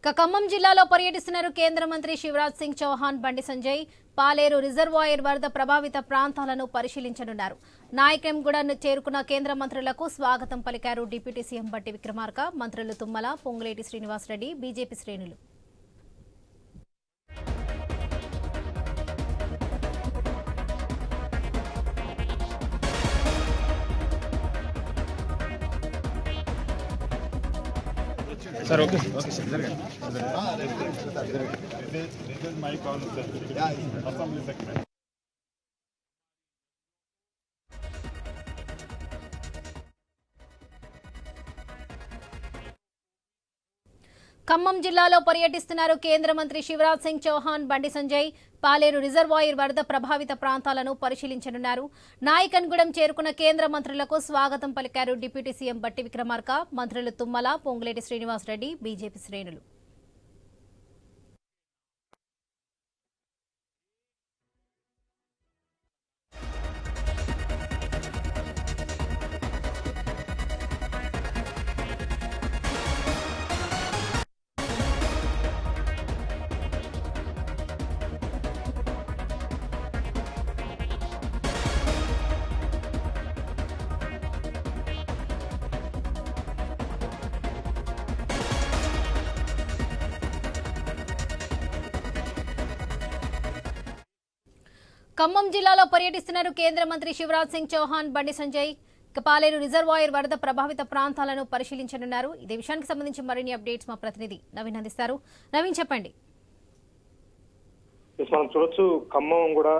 ఖమ్మం జిల్లాలో పర్యటిస్తున్నారు కేంద్ర మంత్రి శివరాజ్ సింగ్ చౌహాన్. బండి సంజయ్ పాలేరు రిజర్వాయర్ వరద ప్రభావిత ప్రాంతాలను పరిశీలించనున్నారు. నాయకంగూడను చేరుకున్న కేంద్ర మంత్రులకు స్వాగతం పలికారు డిప్యూటీ సీఎం బట్టి విక్రమార్క. మంత్రులు తుమ్మల, పొంగులేటి శ్రీనివాసరెడ్డి, బీజేపీ శ్రేణులు. Sir okay sir this is my call sir assembly secretary Khammam జిల్లాలో పర్యటిస్తున్నారు కేంద్ర మంత్రి శివరాజ్ సింగ్ చౌహాన్. బండి సంజయ్ పాలేరు రిజర్వాయర్ వరద ప్రభావిత ప్రాంతాలను పరిశీలించనున్నారు. నాయకన్గూడెం చేరుకున్న కేంద్ర మంత్రులకు స్వాగతం పలికారు డిప్యూటీ సీఎం బట్టి విక్రమార్క. మంత్రులు తుమ్మల, పొంగులేటి శ్రీనివాసరెడ్డి, బీజేపీ శ్రేణులు. ఖమ్మం జిల్లాలో పర్యటిస్తున్నారు కేంద్ర మంత్రి శివరాజ్ సింగ్ చౌహాన్. బండి సంజయ్ పాలేరు రిజర్వాయర్ వరద ప్రభావిత ప్రాంతాలను పరిశీలించనున్నారు. ఇదే విషయానికి సంబంధించి మరిన్ని అప్డేట్స్ మా ప్రతినిధి నవీన్ అందిస్తారు. నవీన్, చెప్పండి. మనం చూడొచ్చు, ఖమ్మం కూడా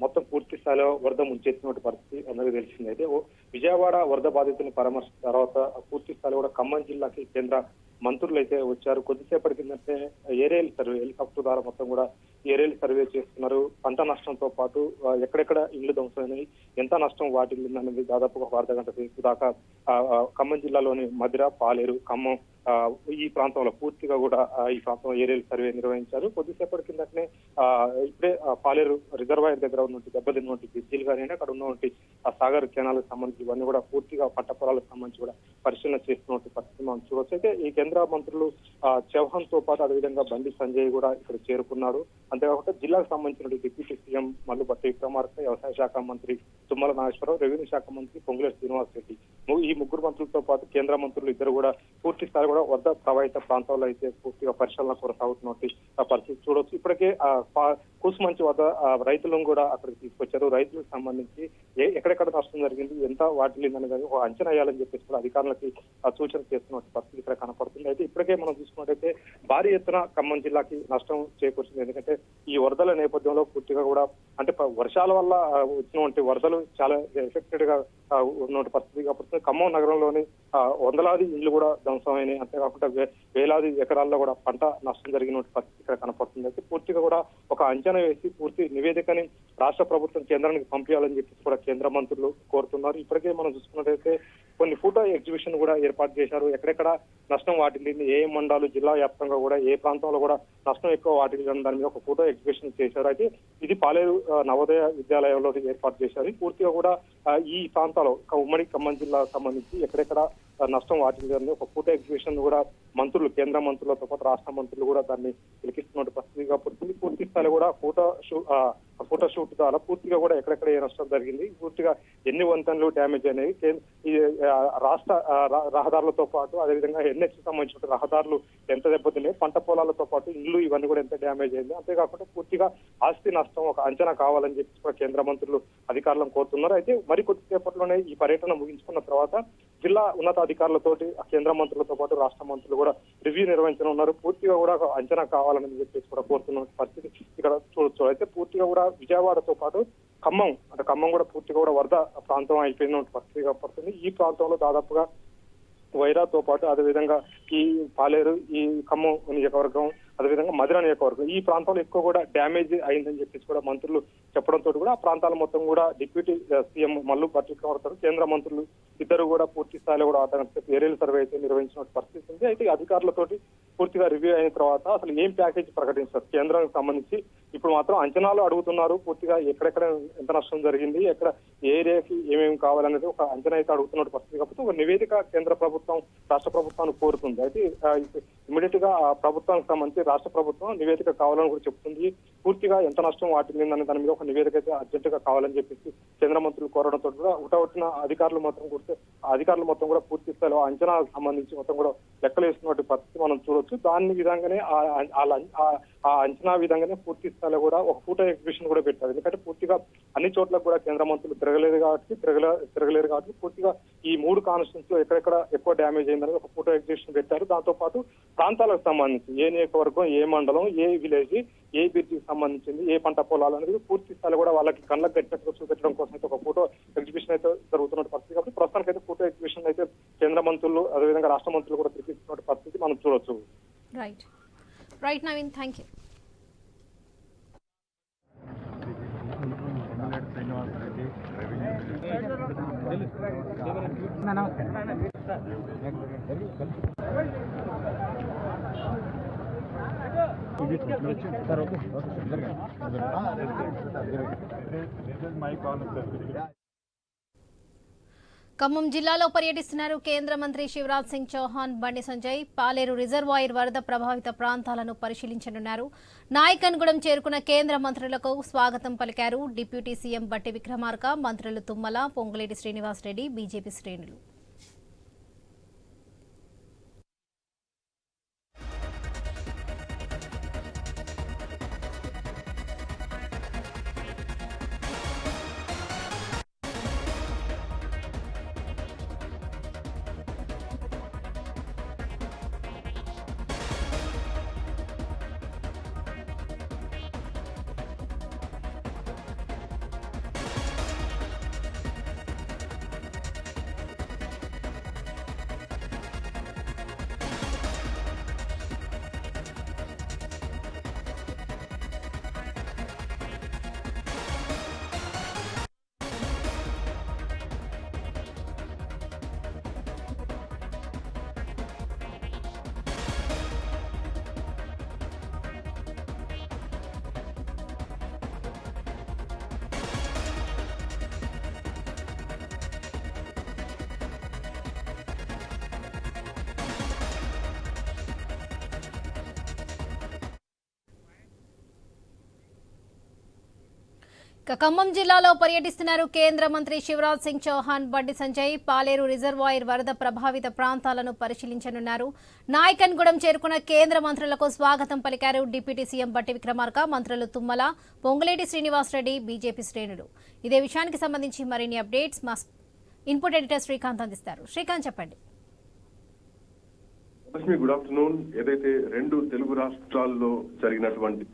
మొత్తం పూర్తి స్థాయిలో వరద ముంచెత్తినటువంటి పరిస్థితి అందరికీ తెలిసింది. అయితే విజయవాడ వరద బాధితులను పరామర్శించిన తర్వాత పూర్తి స్థాయిలో కూడా ఖమ్మం జిల్లాకి కేంద్ర మంత్రులు అయితే వచ్చారు. కొద్దిసేపటి కిందంటే ఏరియల్ సర్వే, హెలికాప్టర్ ద్వారా మొత్తం కూడా ఏరియల్ సర్వే చేస్తున్నారు. పంట నష్టంతో పాటు ఎక్కడెక్కడ ఇళ్లు ధ్వంసమైనాయి, ఎంత నష్టం వాటిల్లిందనేది దాదాపు ఒక అర్ధ గంట సేపు దాకా ఖమ్మం జిల్లాలోని మధిర, పాలేరు, ఖమ్మం ఈ ప్రాంతంలో పూర్తిగా కూడా ఈ ప్రాంతంలో ఏరియల్ సర్వే నిర్వహించారు. కొద్దిసేపటి కిందటనే ఇప్పుడే పాలేరు రిజర్వాయర్ దగ్గర ఉన్నటువంటి దెబ్బతిన్నటువంటి బ్రిడ్జిలు కానీ అక్కడ ఉన్నటువంటి సాగర్ కెనాలకు సంబంధించి ఇవన్నీ కూడా పూర్తిగా పంట పొలాలకు సంబంధించి కూడా పరిశీలన చేస్తున్నటువంటి పరిస్థితి మనం చూడవచ్చు. అయితే ఈ కేంద్ర మంత్రులు చౌహాన్ తో పాటు అదేవిధంగా బండి సంజయ్ కూడా ఇక్కడ చేరుకున్నారు. అంతేకాకుండా జిల్లాకు సంబంధించిన డిప్యూటీ సీఎం మల్లు బట్టి విక్రమార్క, వ్యవసాయ శాఖ మంత్రి తుమ్మల నాగేశ్వరరావు, రెవెన్యూ శాఖ మంత్రి పొంగులేటి శ్రీనివాసరెడ్డి, ఈ ముగ్గురు మంత్రులతో పాటు కేంద్ర మంత్రులు ఇద్దరు కూడా పూర్తి స్థాయి కూడా వరద ప్రభావిత ప్రాంతాల్లో అయితే పూర్తిగా పరిశీలన కొనసాగుతున్నటువంటి పరిస్థితి చూడవచ్చు. ఇప్పటికే కూసుమంచి వద్ద రైతులను కూడా అక్కడికి తీసుకొచ్చారు. రైతులకు సంబంధించి ఎక్కడెక్కడ నష్టం జరిగింది, ఎంత వాటిల్లిందని ఒక అంచనా వేయాలని చెప్పేసి కూడా అధికారులకి సూచన చేస్తున్న పరిస్థితి ఇక్కడ కనపడుతుంది. అయితే ఇప్పటికే మనం చూసుకున్నట్టయితే భారీ ఎత్తున ఖమ్మం జిల్లాకి నష్టం చేకూర్చింది. ఎందుకంటే ఈ వరదల నేపథ్యంలో పూర్తిగా కూడా అంటే వర్షాల వల్ల వచ్చినటువంటి వరదలు చాలా ఎఫెక్టెడ్ గా ఉన్నటువంటి పరిస్థితి కాబట్టి ఖమ్మం నగరంలోని వందలాది ఇళ్లు కూడా ధ్వంసమైనాయి. అంతేకాకుండా వేలాది ఎకరాల్లో కూడా పంట నష్టం జరిగినటువంటి పరిస్థితి ఇక్కడ కనపడుతుంది. అయితే పూర్తిగా కూడా ఒక అంచనా వేసి పూర్తి నివేదికని రాష్ట్ర ప్రభుత్వం కేంద్రానికి పంపించాలని చెప్పేసి కూడా కేంద్ర మంత్రులు కోరుతున్నారు. ఇప్పటికే మనం చూసుకున్నట్టయితే కొన్ని ఫోటో ఎగ్జిబిషన్ కూడా ఏర్పాటు చేశారు. ఎక్కడెక్కడ నష్టం వాటిల్లింది, ఏ మండలాలు జిల్లా వ్యాప్తంగా కూడా ఏ ప్రాంతంలో కూడా నష్టం ఎక్కువ వాటిల్లింది దాని మీద ఒక ఫోటో ఎగ్జిబిషన్ చేశారు. అయితే ఇది పాలేరు నవోదయ విద్యాలయంలో ఏర్పాటు చేశారు. పూర్తిగా కూడా ఈ ప్రాంతాల్లో ఉమ్మడి ఖమ్మం జిల్లాకు సంబంధించి ఎక్కడెక్కడ నష్టం వాటిల్లింది ఒక ఫోటో ఎగ్జిబిషన్ కూడా మంత్రులు, కేంద్ర మంత్రులతో పాటు రాష్ట్ర మంత్రులు కూడా దాన్ని పిలికిస్తున్న పరిస్థితి కాబట్టి పూర్తి స్థాయిలో కూడా ఫోటో షూట్ ద్వారా పూర్తిగా కూడా ఎక్కడెక్కడ ఏ నష్టం జరిగింది, పూర్తిగా ఎన్ని వంతెనలు డ్యామేజ్ అనేవి, ఈ రాష్ట్ర రహదారులతో పాటు అదేవిధంగా ఎన్హెచ్ సంబంధించిన రహదారులు ఎంత దెబ్బతిన్నాయి, పంట పొలాలతో పాటు ఇల్లు ఇవన్నీ కూడా ఎంత డ్యామేజ్ అయింది, అంతేకాకుండా పూర్తిగా ఆస్తి నష్టం ఒక అంచనా కావాలని చెప్పి కూడా కేంద్ర మంత్రులు అధికారులను కోరుతున్నారు. అయితే మరి కొద్దిసేపట్లోనే ఈ పర్యటన ముగించుకున్న తర్వాత జిల్లా ఉన్నతాధికారులతోటి కేంద్ర మంత్రులతో పాటు రాష్ట్ర మంత్రులు కూడా రివ్యూ నిర్వహించనున్నారు. పూర్తిగా కూడా అంచనా కావాలని చెప్పేసి కూడా కోరుతున్న పరిస్థితి ఇక్కడ చూడొచ్చు. అయితే పూర్తిగా కూడా విజయవాడతో పాటు ఖమ్మం కూడా పూర్తిగా కూడా వరద ప్రాంతం అయిపోయిన పరిస్థితి కనపడుతుంది. ఈ ప్రాంతంలో దాదాపుగా వైరాతో పాటు అదేవిధంగా ఈ పాలేరు, ఈ ఖమ్మం నియోజకవర్గం, అదేవిధంగా మధిర నియోజకవర్గం ఈ ప్రాంతంలో ఎక్కువ కూడా డ్యామేజ్ అయిందని చెప్పేసి కూడా మంత్రులు చెప్పడంతో కూడా ఆ ప్రాంతాల మొత్తం కూడా డిప్యూటీ సీఎం మల్లు బట్టి విక్రమార్క, కేంద్ర మంత్రులు ఇద్దరు కూడా పూర్తి స్థాయిలో కూడా ఏరియల్ సర్వే అయితే నిర్వహించిన పరిస్థితి ఉంది. అయితే అధికారులతోటి పూర్తిగా రివ్యూ అయిన తర్వాత అసలు ఏం ప్యాకేజ్ ప్రకటిస్తారు కేంద్రానికి సంబంధించి. ఇప్పుడు మాత్రం అంచనాలు అడుగుతున్నారు, పూర్తిగా ఎక్కడెక్కడ ఎంత నష్టం జరిగింది, ఎక్కడ ఏ ఏరియాకి ఏమేమి కావాలనేది ఒక అంచనా అయితే అడుగుతున్న పరిస్థితి. కాబట్టి ఒక నివేదిక కేంద్ర ప్రభుత్వం రాష్ట్ర ప్రభుత్వాన్ని కోరుతుంది. అయితే ఇమీడియట్ గా ఆ ప్రభుత్వానికి సంబంధించి రాష్ట్ర ప్రభుత్వం నివేదిక కావాలని కూడా చెప్తుంది. పూర్తిగా ఎంత నష్టం వాటిల్లిందనే దాని మీద ఒక నివేదిక అయితే అర్జెంట్ గా కావాలని చెప్పేసి కేంద్ర మంత్రులు కోరడంతో కూడా ఉటవట్టిన అధికారులు మొత్తం కూడా పూర్తి స్థాయిలో అంచనాలకు సంబంధించి మొత్తం కూడా లెక్కలు వేస్తున్నటువంటి పరిస్థితి మనం చూడొచ్చు. దాని విధంగానే ఆ అంచనా విధంగానే పూర్తి స్థాయిలో కూడా ఒక ఫోటో ఎగ్జిబిషన్ కూడా పెట్టారు. ఎందుకంటే పూర్తిగా అన్ని చోట్ల కూడా కేంద్ర మంత్రులు తిరగలేరు కాబట్టి పూర్తిగా ఈ 3 కాన్స్టిట్యూన్స్ లో ఎక్కడెక్కడ ఎక్కువ డ్యామేజ్ అయిందని ఒక ఫోటో ఎగ్జిబిషన్ పెట్టారు. దాంతో పాటు ప్రాంతాలకు సంబంధించి ఏ నియోజకవర్గం, ఏ మండలం, ఏ విలేజ్, ఏ బ్రిడ్జికి సంబంధించింది, ఏ పంట పొలాలు అనేది పూర్తి స్థాయిలో కూడా వాళ్ళకి కళ్ళకు గట్టినట్టుగా చూపెట్టడం కోసం అయితే ఒక ఫోటో ఎగ్జిబిషన్ అయితే జరుగుతున్న పరిస్థితి. కాబట్టి ప్రస్తుతానికి అయితే ఫోటో ఎగ్జిబిషన్ అయితే కేంద్ర మంత్రులు అదేవిధంగా రాష్ట్ర మంత్రులు కూడా తిరిగిస్తున్న పరిస్థితి మనం చూడొచ్చు. Right Naveen, thank you. Khammam జిల్లాలో పర్యటిస్తున్నారు కేంద్ర మంత్రి శివరాజ్ సింగ్ చౌహాన్. బండి సంజయ్ పాలేరు రిజర్వాయర్ వరద ప్రభావిత ప్రాంతాలను పరిశీలించనున్నారు. నాయకన్గూడెం చేరుకున్న కేంద్ర మంత్రులకు స్వాగతం పలికారు డిప్యూటీ సీఎం బట్టి విక్రమార్క, మంత్రులు తుమ్మల, పొంగులేటి శ్రీనివాసరెడ్డి, బీజేపీ శ్రేణులు. ఖమ్మం జిల్లాలో పర్యటిస్తున్నారు కేంద్ర మంత్రి శివరాజ్ సింగ్ చౌహాన్. బండి సంజయ్ పాలేరు రిజర్వాయర్ వరద ప్రభావిత ప్రాంతాలను పరిశీలించనున్నారు. నాయకన్గూడెం చేరుకున్న కేంద్ర మంత్రులకు స్వాగతం పలికారు డిప్యూటీ సీఎం బట్టి విక్రమార్క, మంత్రులు తుమ్మల, పొంగులేటి శ్రీనివాసరెడ్డి, బీజేపీ శ్రేణులు. ఇదే విషయానికి సంబంధించి మరిన్ని అప్డేట్స్ మా ఇన్పుట్ ఎడిటర్ శ్రీకాంత్ అందిస్తారు. శ్రీకాంత్, చెప్పండి. Good afternoon. ఏదైతే 2 తెలుగు రాష్ట్రాల్లో జరిగినటువంటి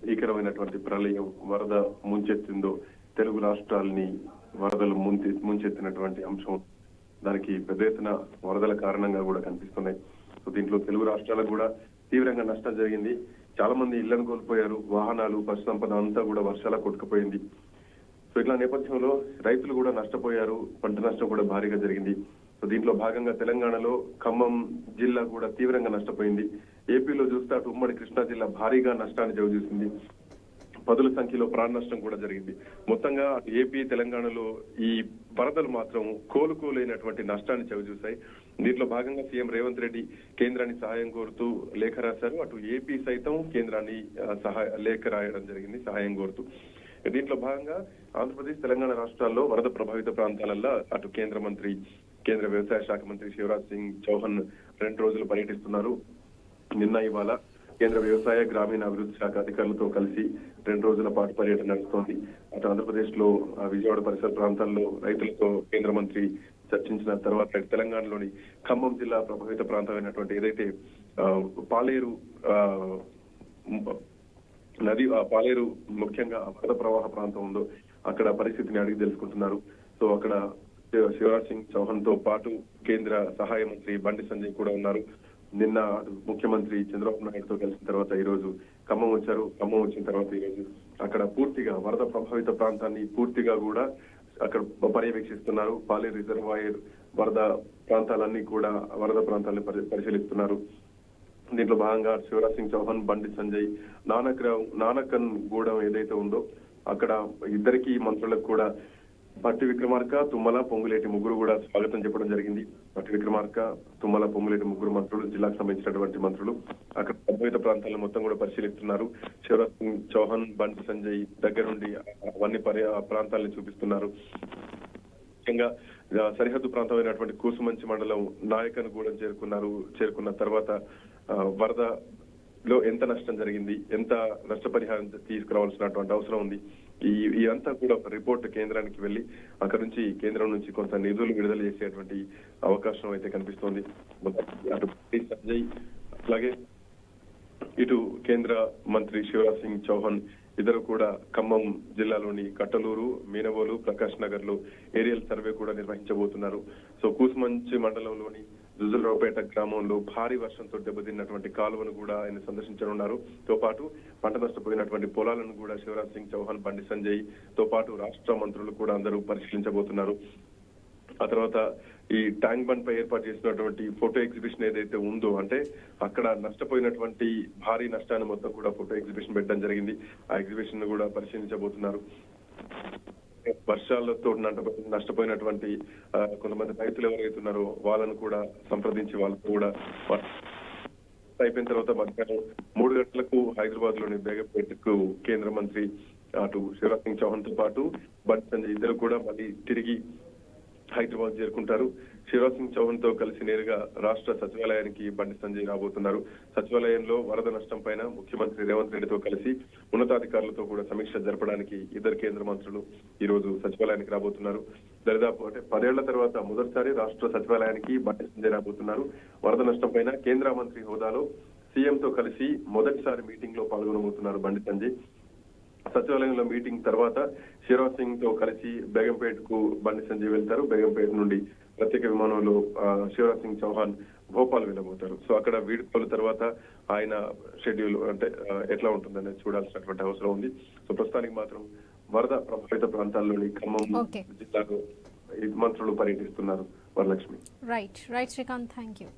భీకరమైనటువంటి ప్రళయం వరద ముంచెత్తిందో, తెలుగు రాష్ట్రాలని వరదలు ముంచెత్తినటువంటి అంశం, దానికి పెద్ద ఎత్తున వరదల కారణంగా కూడా కనిపిస్తున్నాయి. సో దీంట్లో తెలుగు రాష్ట్రాలకు కూడా తీవ్రంగా నష్టం జరిగింది. చాలా మంది ఇళ్లను కోల్పోయారు, వాహనాలు, పశు సంపద అంతా కూడా వర్షాల కొట్టుకుపోయింది. సో ఇట్లా నేపథ్యంలో రైతులు కూడా నష్టపోయారు, పంట నష్టం కూడా భారీగా జరిగింది. సో దీంట్లో భాగంగా తెలంగాణలో ఖమ్మం జిల్లా కూడా తీవ్రంగా నష్టపోయింది. ఏపీలో చూస్తే అటు ఉమ్మడి కృష్ణా జిల్లా భారీగా నష్టాన్ని చవిచూసింది. పదుల సంఖ్యలో ప్రాణ నష్టం కూడా జరిగింది. మొత్తంగా ఏపీ, తెలంగాణలో ఈ వరదలు మాత్రం కోలుకోలేనటువంటి నష్టాన్ని చవిచూశాయి. దీంట్లో భాగంగా సీఎం రేవంత్ రెడ్డి కేంద్రాన్ని సహాయం కోరుతూ లేఖ రాశారు. అటు ఏపీ సైతం కేంద్రాన్ని లేఖ రాయడం జరిగింది సహాయం కోరుతూ. దీంట్లో భాగంగా ఆంధ్రప్రదేశ్, తెలంగాణ రాష్ట్రాల్లో వరద ప్రభావిత ప్రాంతాలలో అటు కేంద్ర వ్యవసాయ శాఖ మంత్రి శివరాజ్ సింగ్ చౌహాన్ 2 రోజులు పర్యటిస్తున్నారు. నిన్న ఇవాళ కేంద్ర వ్యవసాయ గ్రామీణ అభివృద్ధి శాఖ అధికారులతో కలిసి 2 రోజుల పాటు పర్యటన నడుస్తోంది. అటు ఆంధ్రప్రదేశ్ లో విజయవాడ పరిసర ప్రాంతాల్లో రైతులతో కేంద్ర మంత్రి చర్చించిన తర్వాత తెలంగాణలోని ఖమ్మం జిల్లా ప్రభావిత ప్రాంతమైనటువంటి ఏదైతే పాలేరు పాలేరు ముఖ్యంగా వరద ప్రవాహ ప్రాంతం ఉందో అక్కడ పరిస్థితిని అడిగి తెలుసుకుంటున్నారు. సో అక్కడ శివరాజ్ సింగ్ చౌహాన్ తో పాటు కేంద్ర సహాయ మంత్రి బండి సంజయ్ కూడా ఉన్నారు. నిన్న ముఖ్యమంత్రి చంద్రబాబు నాయుడుతో కలిసిన తర్వాత ఈ రోజు ఖమ్మం వచ్చారు. ఖమ్మం వచ్చిన తర్వాత ఈ రోజు అక్కడ పూర్తిగా వరద ప్రభావిత ప్రాంతాన్ని పూర్తిగా కూడా అక్కడ పర్యవేక్షిస్తున్నారు. పాలేరు రిజర్వాయర్ వరద ప్రాంతాలన్నీ కూడా వరద ప్రాంతాలను పరిశీలిస్తున్నారు. దీంట్లో భాగంగా శివరాజ్ సింగ్ చౌహాన్, బండి సంజయ్, నానకన్ గూడెం ఏదైతే ఉందో అక్కడ ఇద్దరికి మంత్రులకు కూడా భట్టి విక్రమార్క, తుమ్మల, పొంగులేటి ముగ్గురు కూడా స్వాగతం చెప్పడం జరిగింది. భట్టి విక్రమార్క, తుమ్మల, పొంగులేటి ముగ్గురు మంత్రులు, జిల్లాకు సంబంధించినటువంటి మంత్రులు అక్కడ ప్రభావిత ప్రాంతాలను మొత్తం కూడా పరిశీలిస్తున్నారు. శివరాజ్ సింగ్ చౌహాన్, బండి సంజయ్ దగ్గరుండి అవన్నీ ప్రాంతాలను చూపిస్తున్నారు. ముఖ్యంగా సరిహద్దు ప్రాంతమైనటువంటి కూసుమంచి మండలం నాయకన్ గూడెం చేరుకున్న తర్వాత వరదలో ఎంత నష్టం జరిగింది, ఎంత నష్టపరిహారం తీసుకురావాల్సినటువంటి అవసరం ఉంది, ఈ అంతా కూడా ఒక రిపోర్ట్ కేంద్రానికి వెళ్లి అక్కడ నుంచి కేంద్రం నుంచి కొంత నిధులు విడుదల చేసేటువంటి అవకాశం అయితే కనిపిస్తోంది. అటు సంజయ్ అలాగే ఇటు కేంద్ర మంత్రి శివరాజ్ సింగ్ చౌహాన్ ఇద్దరు కూడా ఖమ్మం జిల్లాలోని కట్టలూరు, మీనవోలు, ప్రకాష్ నగర్ లో ఏరియల్ సర్వే కూడా నిర్వహించబోతున్నారు. సో కూసుమంచి మండలంలోని జుజులరావుపేట గ్రామంలో భారీ వర్షంతో దెబ్బతిన్నటువంటి కాలువను కూడా ఆయన సందర్శించనున్నారు. తో పాటు పంట నష్టపోయినటువంటి పొలాలను కూడా శివరాజ్ సింగ్ చౌహాన్, బండి సంజయ్ తో పాటు రాష్ట్ర మంత్రులు కూడా అందరూ పరిశీలించబోతున్నారు. ఆ తర్వాత ఈ ట్యాంక్ బండ్ పై ఏర్పాటు చేసినటువంటి ఫోటో ఎగ్జిబిషన్ ఏదైతే ఉందో, అంటే అక్కడ నష్టపోయినటువంటి భారీ నష్టాన్ని మొత్తం కూడా ఫోటో ఎగ్జిబిషన్ పెట్టడం జరిగింది. ఆ ఎగ్జిబిషన్ కూడా పరిశీలించబోతున్నారు. వర్షాలతో నష్టపోయినటువంటి కొంతమంది రైతులు ఎవరైతే ఉన్నారో వాళ్ళను కూడా సంప్రదించి వాళ్ళతో కూడా అయిపోయిన తర్వాత మధ్యాహ్నం 3 గంటలకు హైదరాబాద్ లోని బేగంపేటకు కేంద్ర మంత్రి అటు శివరాజ్ సింగ్ చౌహాన్ తో పాటు బండి సంజయ్ ఇద్దరు కూడా మళ్ళీ తిరిగి హైదరాబాద్ చేరుకుంటారు. శివరాజ్ సింగ్ చౌహాన్ తో కలిసి నేరుగా రాష్ట్ర సచివాలయానికి బండి సంజయ్ రాబోతున్నారు. సచివాలయంలో వరద నష్టం పైన ముఖ్యమంత్రి రేవంత్ రెడ్డితో కలిసి ఉన్నతాధికారులతో కూడా సమీక్ష జరపడానికి ఇద్దరు కేంద్ర మంత్రులు ఈ రోజు సచివాలయానికి రాబోతున్నారు. దరిదాపు అంటే 10 ఏళ్ల తర్వాత మొదటిసారి రాష్ట్ర సచివాలయానికి బండి సంజయ్ రాబోతున్నారు. వరద నష్టం పైన కేంద్ర మంత్రి హోదాలో సీఎం తో కలిసి మొదటిసారి మీటింగ్ లో పాల్గొనబోతున్నారు బండి సంజయ్. సచివాలయంలో మీటింగ్ తర్వాత శివరాజ్ సింగ్ తో కలిసి బేగంపేట్ కు బండి సంజయ్ వెళ్తారు. బేగంపేట నుండి ప్రత్యేక విమానంలో శివరాజ్ సింగ్ చౌహాన్ భోపాల్ వెళ్ళబోతారు. సో అక్కడ వీడ్కోలు తర్వాత ఆయన షెడ్యూల్ అంటే ఎట్లా ఉంటుందనేది చూడాల్సినటువంటి అవసరం ఉంది. సో ప్రస్తుతానికి మాత్రం వరద ప్రభావిత ప్రాంతాల్లోని ఖమ్మం జిల్లాలో మంత్రులు పర్యటిస్తున్నారు. Varalakshmi. Right Srikanth, thank you.